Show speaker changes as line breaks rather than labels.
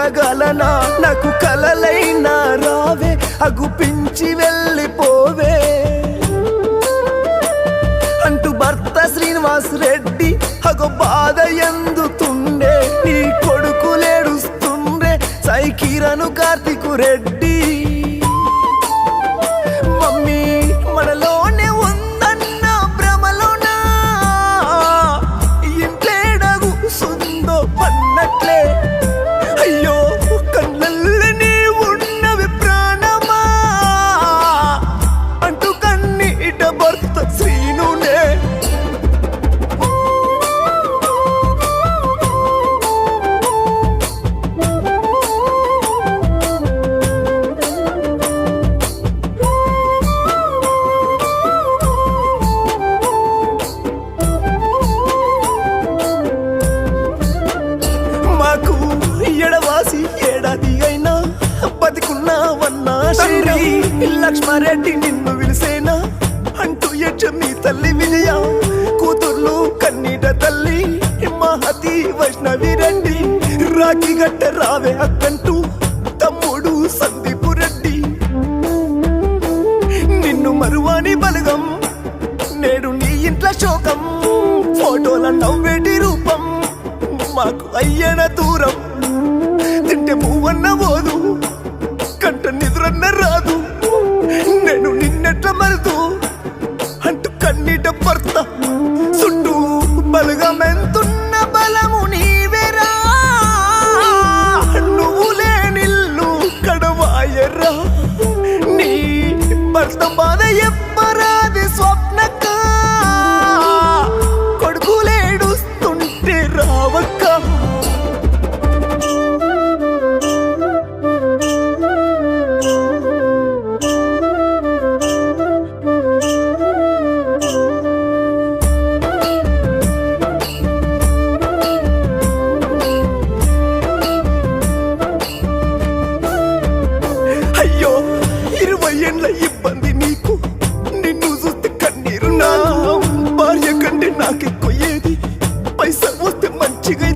ఉండగలనా నాకు కలలైనా రావే అగుపించి వెళ్ళిపోవే అంటూ భర్త శ్రీనివాస్ రెడ్డి అగో బాధ ఎందుతుండే నీ కొడుకులేడుస్తుండే సాయి కిరణ్ కార్తిక్ రెడ్డి మమ్మీ మనలోనే ఉందన్న భ్రమలోనా ఇంట్లేడగు సుందో పన్నట్లే అయ్యో కన్నల్లి నీ ఉన్నవి ప్రాణమా అంటూ కన్నీట భర్త శ్రీనునే ఎడవాసి ఏడాది అయినా బతికున్నావన్నా శ్రీ లక్ష్మారెడ్డి నిన్ను విలిసేనా అంటూ మీ తల్లి విజయ కూతుర్లు కన్నీట తల్లి మహతి వైష్ణవి రెడ్డి రాఖీ గట్ట రావే అక్కంటూ తమ్ముడు సందీపు రెడ్డి నిన్ను మరువాని బలగం నేడు నీ ఇంట్లో శోకం ఫోటోల నవ్వేటి రూపం మాకు అయ్యన దూరం తింటే పువ్వన్న పోదు కంట నిద్రన్న రాదు నేను నిన్నెట్ల మరుతూ అంటూ కన్నీట భర్త చుట్టూ బలగమెంతున్న బలము నీవేరా నువ్వు లేనిల్లు కడవాయరా నీ భర్త బాధ ఎప్పరాది స్వప్నక